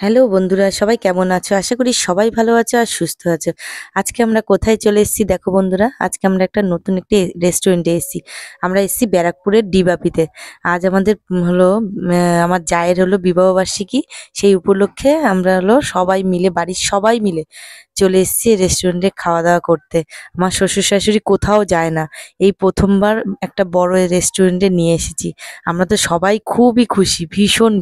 Hello বন্ধুরা, সবাই কেমন আছো? আশা করি সবাই ভালো আছো আর সুস্থ আছো। আজকে আমরা কোথায় চলে এসেছি দেখো বন্ধুরা, আজকে আমরা একটা নতুন একটি রেস্টুরেন্টে এসেছি। আমরা এসেছি ব্যারাকপুরের ডিবাপিতে। আজ আমাদের আমার জায়ের হলো বিবাহবার্ষিকী। সেই উপলক্ষে আমরা হলো সবাই মিলে, বাড়ির সবাই মিলে চলে এসেছি রেস্টুরেন্টে খাওয়া দাওয়া করতে। আমার শ্বশুর শাশুড়ি কোথাও যায় না, এই প্রথমবার একটা বড় রেস্টুরেন্টে নিয়ে এসেছি। আমরা তো সবাই খুবই খুশি,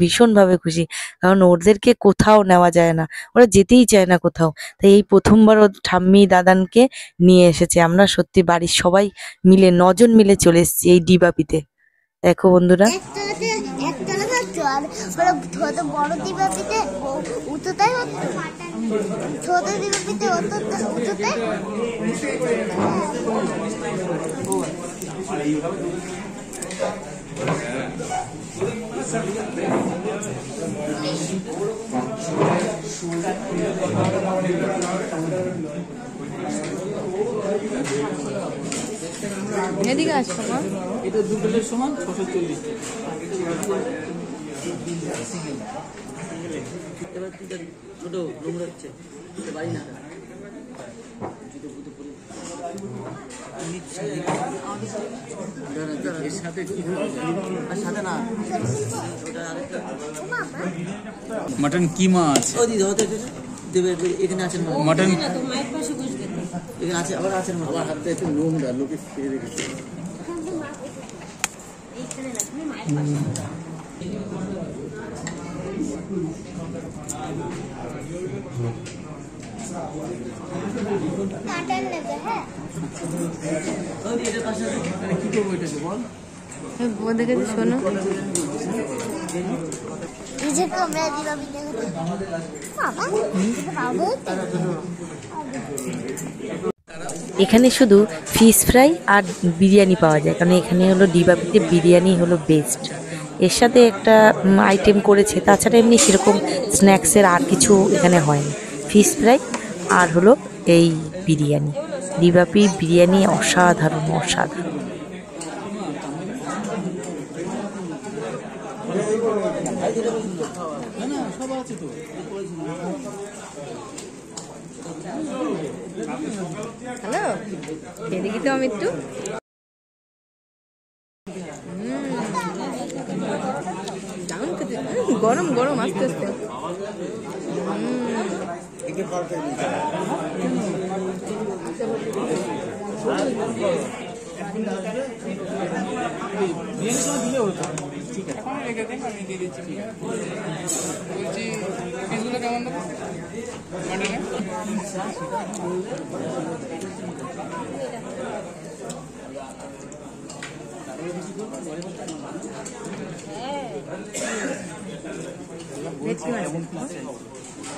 ভীষণভাবে খুশি, কারণ ওদেরকে কোথাও নেওয়া যায় না, ওরা যেতেই চায় না কোথাও। তাই এই প্রথমবার ওর ঠাম্মি দাদানকে নিয়ে এসেছে। আমরা সত্যি বাড়ির সবাই মিলে 9 জন মিলে চলে এসেছি এই ডিবাপিতে। দেখো বন্ধুরা, বড় দিবাপিতে উঁচুটাই ছোট দিবাপিতে উঁচুটাই। এদিকে আসো মা। এটা দুবেলের সমান 640 টাকা। ছোট নোংরা হচ্ছে বাড়ি না মটন কিমা আছে, দেবে এখানে আছে মটন, এখানে আছে আবার আছে। আমার হাতে একটু নোংরা, লোকে ফিরে রেখেছে। কি করবো এটাকে বল, ওদেরকে শোনো। এখানে শুধু ফিশ ফ্রাই আর বিরিয়ানি পাওয়া যায়, কারণ এখানে হলো ডিবাপিতে বিরিয়ানি হলো বেস্ট। এর সাথে একটা আইটেম করেছে, তাছাড়া এমনি সেরকম স্ন্যাক্সের আর কিছু এখানে হয়নি। ফিশ ফ্রাই আর হলো এই বিরিয়ানি। ডিবাপি বিরিয়ানি অসাধারণ অসাধারণ। হ্যালো, এদিকে তো আমি একটু গরম গরম আস্তে আস্তে।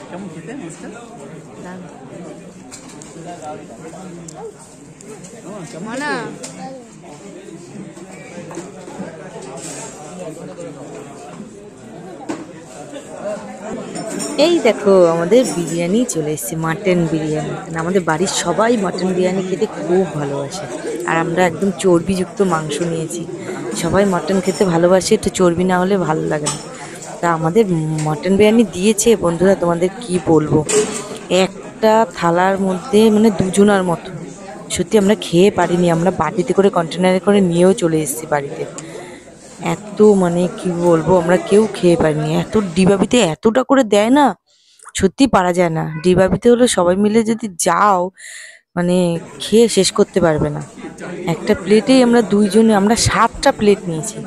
কেমন খেতে মানা এই দেখো আমাদের বিরিয়ানি চলে এসেছে, মাটন বিরিয়ানি। আমাদের বাড়ির সবাই মাটন বিরিয়ানি খেতে খুব ভালোবাসে, আর আমরা একদম চর্বিযুক্ত মাংস নিয়েছি। সবাই মাটন খেতে ভালোবাসে, তো চর্বি না হলে ভালো লাগে না। তা আমাদের মাটন বিরিয়ানি দিয়েছে বন্ধুরা, তোমাদের কি বলবো, একটা থালার মধ্যে মানে দুজনার মতো। সত্যি আমরা খেয়ে পারিনি, আমরা বাটিতে করে কন্টেনারে করে নিয়েও চলে এসেছি বাড়িতে। এত মানে কি বলবো, আমরা কেউ খেয়ে পারিনি। এত ডিবাবিতে এতটা করে দেয় না, সত্যি পারা যায় না। ডিবাবিতে হলো সবাই মিলে যদি যাও, মানে খেয়ে শেষ করতে পারবে না। একটা প্লেটেই আমরা দুইজনে, আমরা 7টা প্লেট নিয়েছি,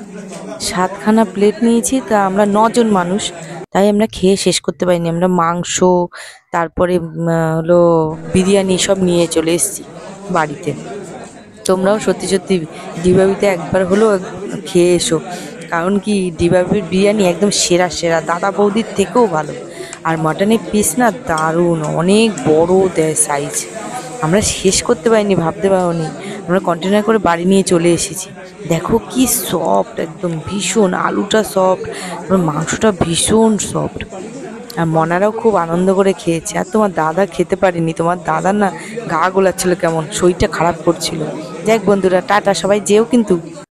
7খানা প্লেট নিয়েছি। তা আমরা 9 জন মানুষ, তাই আমরা খেয়ে শেষ করতে পারিনি। আমরা মাংস, তারপরে হলো বিরিয়ানি সব নিয়ে চলে এসেছি বাড়িতে। তোমরাও সত্যি সত্যি ডিবাবিতে একবার হলেও খেয়ে এসো, কারণ কি ডিবাবির বিরিয়ানি একদম সেরা সেরা, দাদা বৌদির থেকেও ভালো। আর মাটনের পিস না দারুণ, অনেক বড় দেয় সাইজ। আমরা শেষ করতে পারিনি, ভাবতে পারিনি। আমরা কন্টেনার করে বাড়ি নিয়ে চলে এসেছি। দেখো কি সফট, একদম ভীষণ, আলুটা সফট, মাংসটা ভীষণ সফট। আর মনারাও খুব আনন্দ করে খেয়েছে। আর তোমার দাদা খেতে পারেনি, তোমার দাদা না গা গোলাচ্ছিল, কেমন শরীরটা খারাপ করছিল। যাক বন্ধুরা, টাটা, সবাই যেও কিন্তু।